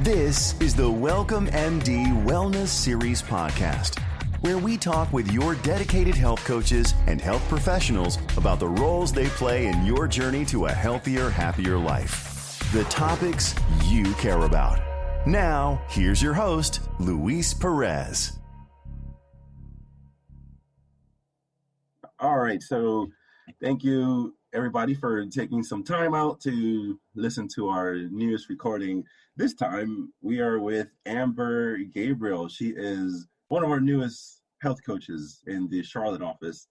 This is the Welcome MD Wellness Series podcast, where we talk with your dedicated health coaches and health professionals about the roles they play in your journey to a healthier, happier life. The topics you care about. Now, here's your host, Luis Perez. All right, so thank you everybody for taking some time out to listen to our newest recording. This time we are with Amber Gabriel. She is one of our newest health coaches in the Charlotte office,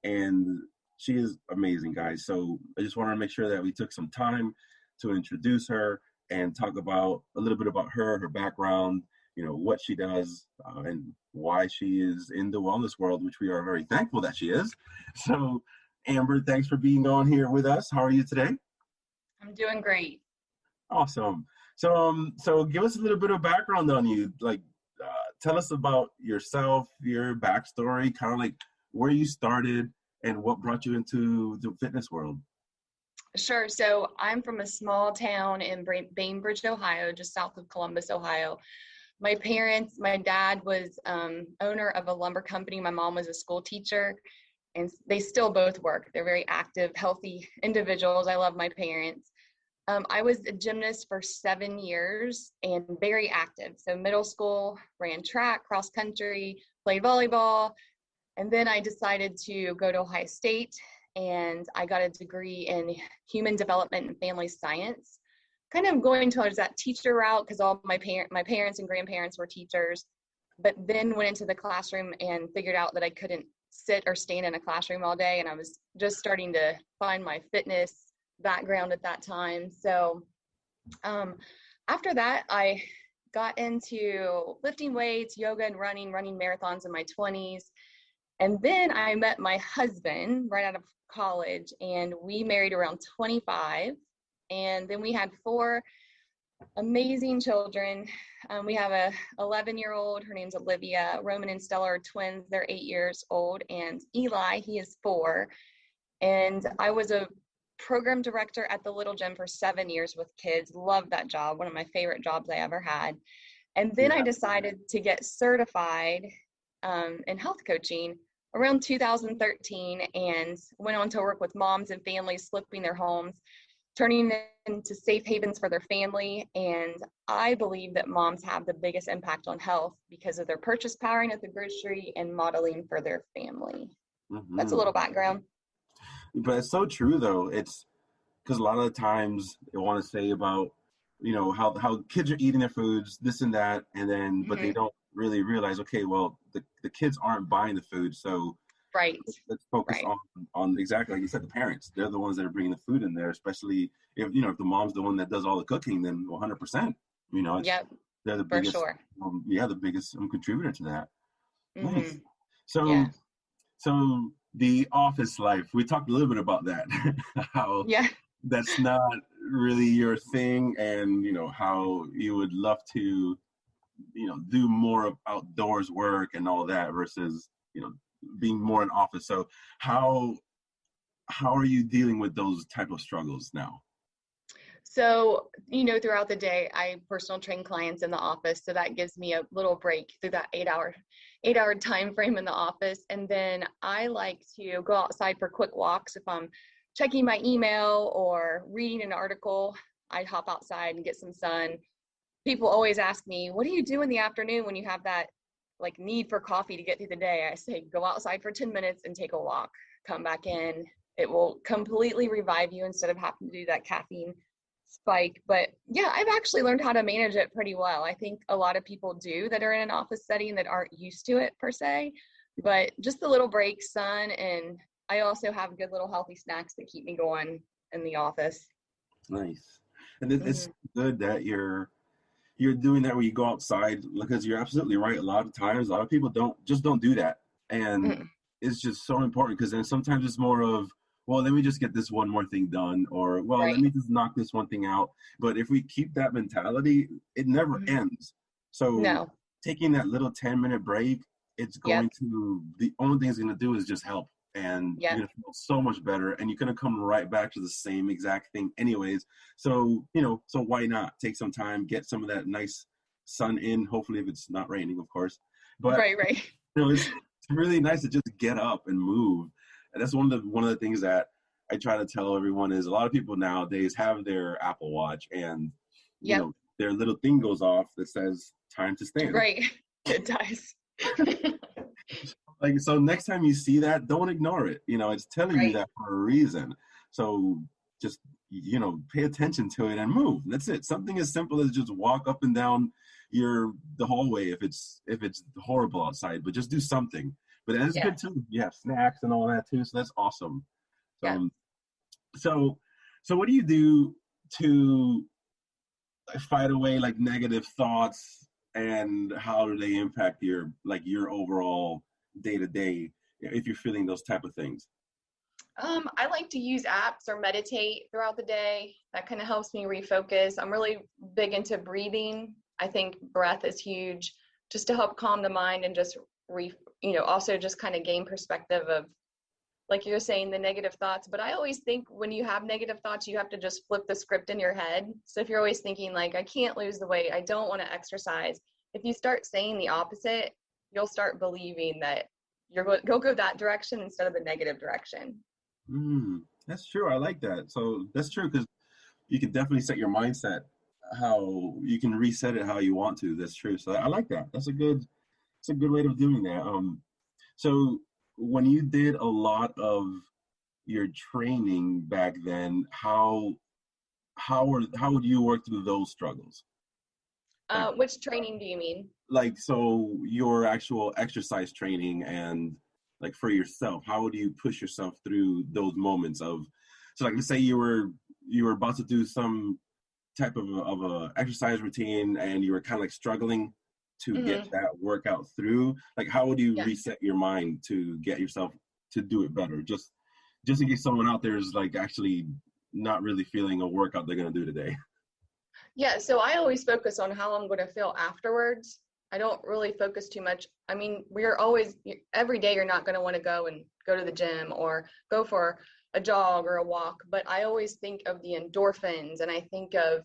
and she is amazing, guys. So I just wanted to make sure that we took some time to introduce her and talk about a little bit about her background, what she does, and why she is in the wellness world, which we are very thankful that she is. So Amber, thanks for being on here with us. How are you today? I'm doing great. Awesome. So give us a little bit of background on you. Tell us about yourself, your backstory, kind of like where you started and what brought you into the fitness world. Sure. So I'm from a small town in Bainbridge, Ohio, just south of Columbus, Ohio. My dad was owner of a lumber company. My mom was a school teacher, and they still both work. They're very active, healthy individuals. I love my parents. I was a gymnast for 7 years and very active. So middle school, ran track, cross country, played volleyball. And then I decided to go to Ohio State, and I got a degree in human development and family science, kind of going towards that teacher route because all my parents and grandparents were teachers, but then went into the classroom and figured out that I couldn't sit or stand in a classroom all day. And I was just starting to find my fitness background at that time. So after that, I got into lifting weights, yoga, and running marathons in my 20s. And then I met my husband right out of college, and we married around 25. And then we had 4 amazing children. We have a 11-year-old, her name's Olivia. Roman and Stella are twins, they're 8 years old. And Eli, he is 4. And I was a program director at the Little Gym for 7 years with kids. Loved that job, one of my favorite jobs I ever had. And then I decided to get certified in health coaching around 2013, and went on to work with moms and families flipping their homes, turning them into safe havens for their family. And I believe that moms have the biggest impact on health because of their purchase powering at the grocery and modeling for their family. Mm-hmm. That's a little background. But it's so true, though. It's because a lot of the times they want to say about, how kids are eating their foods, this and that, and then, but they don't really realize, okay, well, the kids aren't buying the food, so right. Let's focus on exactly like you said, the parents. They're the ones that are bringing the food in there, especially if the mom's the one that does all the cooking, then 100%. They're the biggest. For sure. The biggest contributor to that. Mm-hmm. Nice. So the office life, we talked a little bit about that. How that's not really your thing, and how you would love to do more of outdoors work and all that versus being more in office. So how are you dealing with those type of struggles now? So, throughout the day, I personal train clients in the office. So that gives me a little break through that 8-hour time frame in the office. And then I like to go outside for quick walks. If I'm checking my email or reading an article, I hop outside and get some sun. People always ask me, what do you do in the afternoon when you have that need for coffee to get through the day? I say, go outside for 10 minutes and take a walk, come back in. It will completely revive you instead of having to do that caffeine spike. But yeah, I've actually learned how to manage it pretty well. I think a lot of people do that are in an office setting that aren't used to it per se, but just the little break, sun, and I also have good little healthy snacks that keep me going in the office. Nice. And it's good that you're doing that when you go outside, because you're absolutely right. A lot of times, a lot of people don't do that. And it's just so important, because then sometimes it's more of, well, let me just get this one more thing done, or, well, let me just knock this one thing out. But if we keep that mentality, it never ends. So taking that little 10-minute break, it's going to, the only thing it's going to do is just help. and Yeah. you're gonna feel so much better, and you're gonna come right back to the same exact thing anyways. So, so why not take some time, get some of that nice sun in, hopefully if it's not raining, of course. But Right. it's really nice to just get up and move. And that's one of the things that I try to tell everyone is a lot of people nowadays have their Apple Watch, and Yep. their little thing goes off that says time to stand. Right. It does. Like, so next time you see that, don't ignore it. It's telling you Right. that for a reason. So just, pay attention to it and move. That's it. Something as simple as just walk up and down the hallway if it's horrible outside, but just do something. But that's good too. You have snacks and all that too. So that's awesome. Yeah. So what do you do to fight away like negative thoughts, and how do they impact your overall day to day if you're feeling those type of things? I like to use apps or meditate throughout the day. That kind of helps me refocus. I'm really big into breathing. I think breath is huge, just to help calm the mind and just also just kind of gain perspective of, like you're saying, the negative thoughts. But I always think when you have negative thoughts, you have to just flip the script in your head. So if you're always thinking like, I can't lose the weight, I don't want to exercise, if you start saying the opposite, you'll start believing that you'll go that direction instead of the negative direction. That's true. I like that. So that's true, because you can definitely set your mindset, how you can reset it how you want to. That's true. So I like that. It's a good way of doing that. So when you did a lot of your training back then, how would you work through those struggles? Which training do you mean? Like, so your actual exercise training, and like for yourself, how would you push yourself through those moments of, so like, let's say you were about to do some type of a exercise routine, and you were kind of like struggling to get that workout through. Like, how would you reset your mind to get yourself to do it better? Just in case someone out there is like actually not really feeling a workout they're going to do today. Yeah, so I always focus on how I'm going to feel afterwards. I don't really focus too much. I mean, every day you're not going to want to go to the gym or go for a jog or a walk, but I always think of the endorphins, and I think of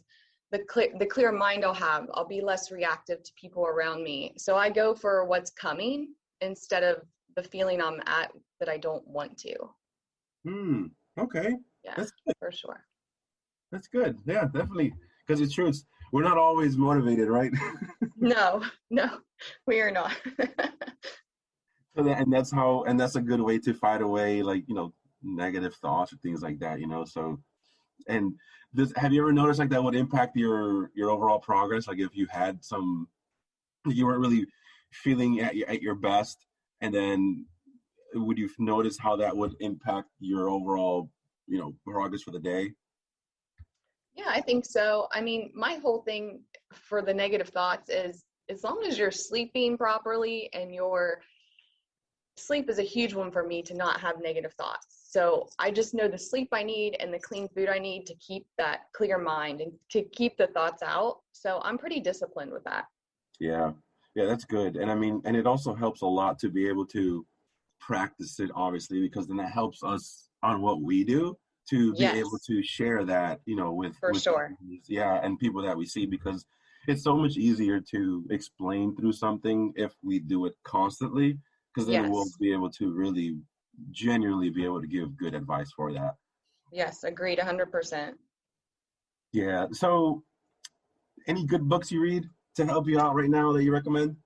the clear mind I'll have. I'll be less reactive to people around me. So I go for what's coming instead of the feeling I'm at that I don't want to. Okay. Yeah, that's good. for sure. That's good. Yeah, definitely. Because it's true. We're not always motivated, right? No, we are not. And that's a good way to fight away, like, negative thoughts or things like that, So, and have you ever noticed like that would impact your overall progress? Like, if you had you weren't really feeling at your best, and then would you notice how that would impact your overall, progress for the day? Yeah, I think so. I mean, my whole thing for the negative thoughts is, as long as you're sleeping properly, and your sleep is a huge one for me to not have negative thoughts. So I just know the sleep I need and the clean food I need to keep that clear mind and to keep the thoughts out. So I'm pretty disciplined with that. Yeah, that's good. And I mean, and it also helps a lot to be able to practice it, obviously, because then that helps us on what we do to be able to share that, with sure. others, and people that we see, because it's so much easier to explain through something if we do it constantly, because then we'll be able to really genuinely be able to give good advice for that. Yes, agreed 100%. Yeah. So any good books you read to help you out right now that you recommend?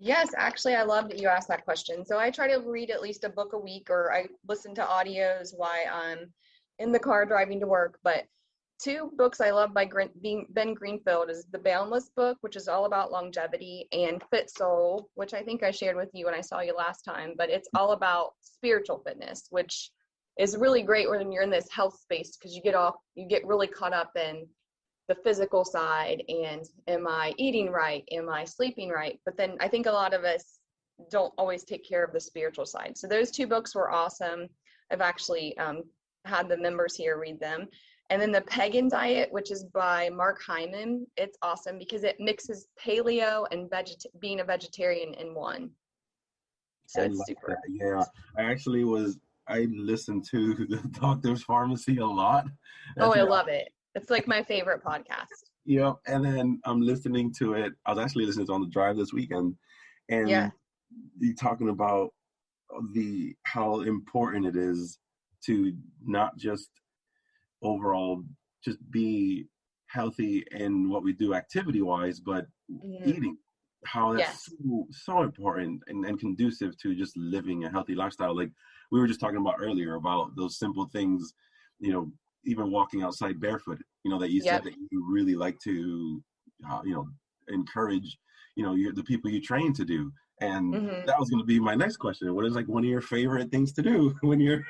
Yes, actually, I love that you asked that question. So I try to read at least a book a week, or I listen to audios while I'm in the car driving to work. But two books I love by Ben Greenfield is The Boundless book, which is all about longevity, and Fit Soul, which I think I shared with you when I saw you last time. But it's all about spiritual fitness, which is really great when you're in this health space, because you get really caught up in the physical side, and am I eating right? Am I sleeping right? But then I think a lot of us don't always take care of the spiritual side. So those two books were awesome. I've actually had the members here read them. And then The Pagan Diet, which is by Mark Hyman, it's awesome because it mixes paleo and being a vegetarian in one. So it's super. Yeah, I actually was I listen to the Doctor's Pharmacy a lot. Oh, That's I what love it. It's like my favorite podcast. yeah, and then I'm listening to it. I was actually listening to it on the drive this weekend, Yeah. and you talking about how important it is to not just overall just be healthy in what we do activity wise, but Mhm. eating. How that's Yes. so important and conducive to just living a healthy lifestyle. Like we were just talking about earlier about those simple things, you know, even walking outside barefoot, that you said Yep. that you really like to, encourage, the people you train to do. And Hmm. that was going to be my next question. What is like one of your favorite things to do when you're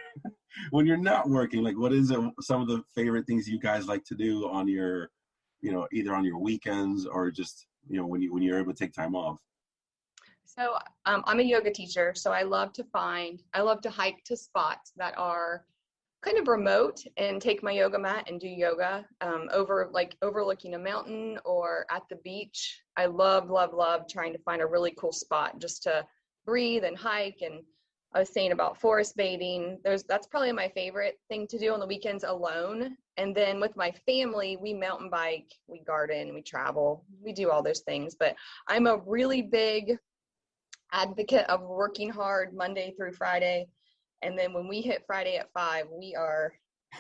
not working? Like, what is some of the favorite things you guys like to do on your, either on your weekends or just, when you're able to take time off? So I'm a yoga teacher, so I love to hike to spots that are kind of remote and take my yoga mat and do yoga overlooking a mountain or at the beach. I love, love, love trying to find a really cool spot just to breathe and hike. And I was saying about forest bathing. That's probably my favorite thing to do on the weekends alone. And then with my family, we mountain bike, we garden, we travel, we do all those things. But I'm a really big advocate of working hard Monday through Friday. And then when we hit Friday at 5, we are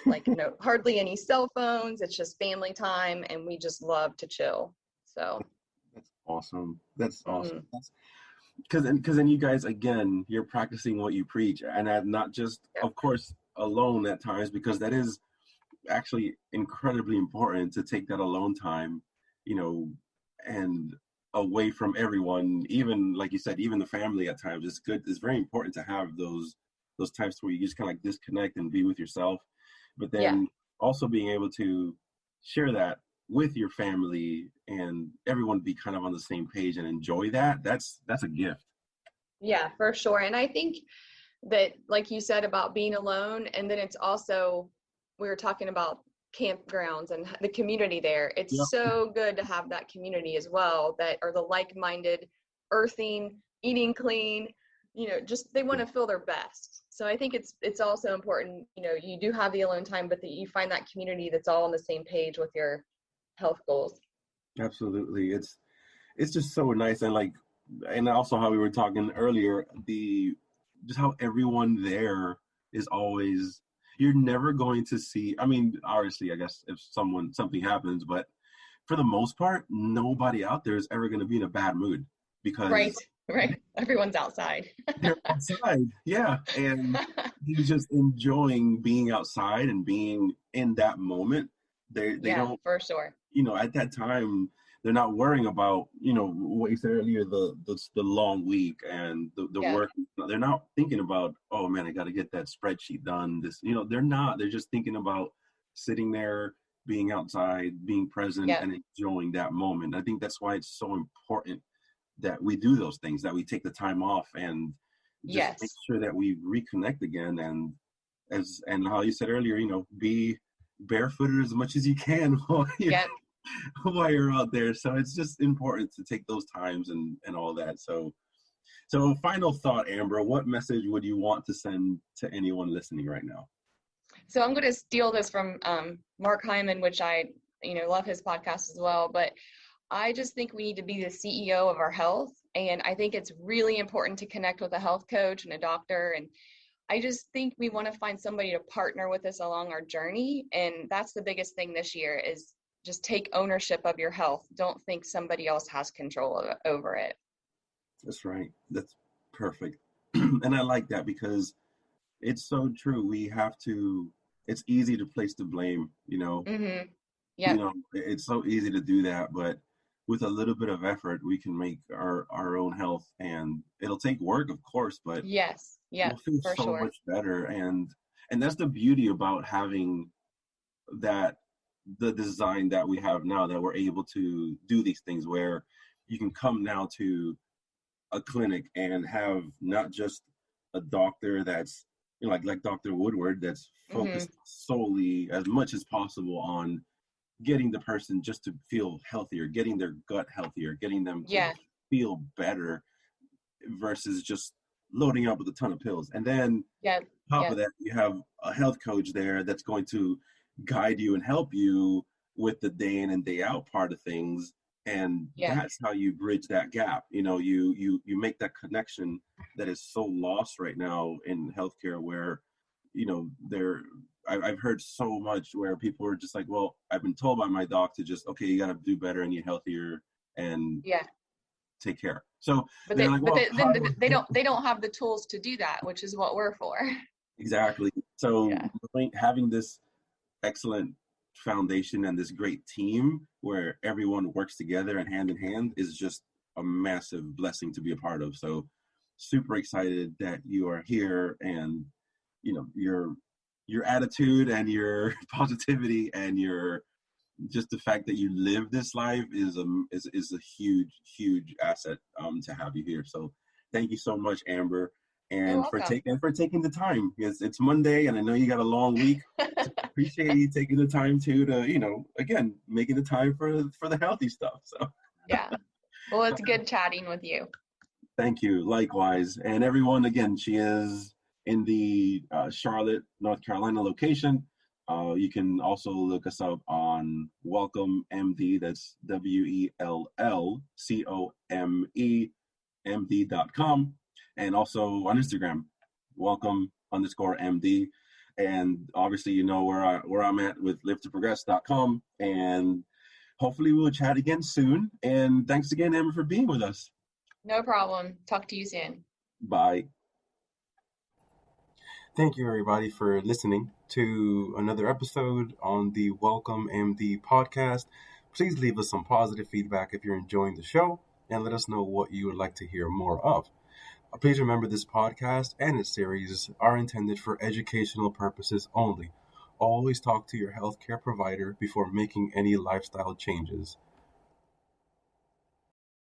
like no hardly any cell phones. It's just family time, and we just love to chill. So That's awesome. That's awesome. mhm. That's because then you guys, again, you're practicing what you preach, and not just, Yep. of course, alone at times, because that is actually incredibly important to take that alone time, you know, and away from everyone, even like you said, even the family at times. It's good. It's very important to have those times where you just kind of like disconnect and be with yourself, but Yeah. then also being able to share that with your family and everyone be kind of on the same page and enjoy that. That's a gift. Yeah, for sure. And I think that, like you said about being alone, and then it's also, we were talking about campgrounds and the community there. Yep. It's so good to have that community as well, that are the like-minded, earthing, eating clean, just they want to feel their best. So I think it's also important, you do have the alone time, but that you find that community that's all on the same page with your health goals. Absolutely. It's just so nice, and like, and also how we were talking earlier, the just how everyone there is always, you're never going to see, I mean, obviously, I guess if something happens, but for the most part, nobody out there is ever going to be in a bad mood Right, because right. Everyone's outside. they're outside. Yeah. And he's just enjoying being outside and being in that moment. They Yeah, don't, for sure. at that time, they're not worrying about, what you said earlier, the long week and the Yeah, work. They're not thinking about, oh man, I got to get that spreadsheet done. They're not. They're just thinking about sitting there, being outside, being present, yeah, and enjoying that moment. I think that's why it's so important that we do those things, that we take the time off and just make yes. sure that we reconnect again. And how you said earlier, be barefooted as much as you can while you're Yep. while you're out there. So it's just important to take those times and all that. So final thought, Amber, what message would you want to send to anyone listening right now? So I'm going to steal this from Mark Hyman, which I, love his podcast as well. But I just think we need to be the CEO of our health. And I think it's really important to connect with a health coach and a doctor. And I just think we want to find somebody to partner with us along our journey. And that's the biggest thing this year is just take ownership of your health. Don't think somebody else has control over it. That's right. That's perfect. And I like that because it's so true. It's easy to place the blame, Mm-hmm. Yep. it's so easy to do that, but with a little bit of effort, we can make our own health, and it'll take work, of course, but Yes. we'll Yep. feel For so sure. much better. And that's the beauty about having that, the design that we have now, that we're able to do these things where you can come now to a clinic and have not just a doctor that's, like Dr. Woodward, that's Mm-hmm. focused solely as much as possible on getting the person just to feel healthier, getting their gut healthier, getting them to Yeah. feel better, versus just loading up with a ton of pills. And then Yep. top Yeah. of that, you have a health coach there that's going to guide you and help you with the day in and day out part of things. And Yeah. that's how you bridge that gap. You make that connection that is so lost right now in healthcare, where there I've heard so much where people are just like, well, I've been told by my doc to just, okay, you got to do better and eat healthier and Yeah. take care. So But they're they like, but well, they, how then do they I? don't have the tools to do that, which is what we're for. Exactly. So Yeah. having this excellent foundation and this great team where everyone works together and hand in hand is just a massive blessing to be a part of. So super excited that you are here, and your attitude and your positivity and your just the fact that you live this life is a huge asset to have you here. So thank you so much, Amber, You're and welcome. for taking the time. It's Monday, and I know you got a long week. So appreciate you taking the time to again, making the time for the healthy stuff. So Yeah. Well, it's good chatting with you. thank you. Likewise, and everyone. Again, she is in the Charlotte, North Carolina location. You can also look us up on Welcome MD. That's WELLCOMEMD.com, and also on Instagram, welcome_MD. And obviously, where I'm at with live2progress.com. And hopefully, we'll chat again soon. And thanks again, Amber, for being with us. No problem. Talk to you soon. Bye. Thank you, everybody, for listening to another episode on the Welcome MD podcast. Please leave us some positive feedback if you're enjoying the show, and let us know what you would like to hear more of. Please remember, this podcast and its series are intended for educational purposes only. Always talk to your healthcare provider before making any lifestyle changes.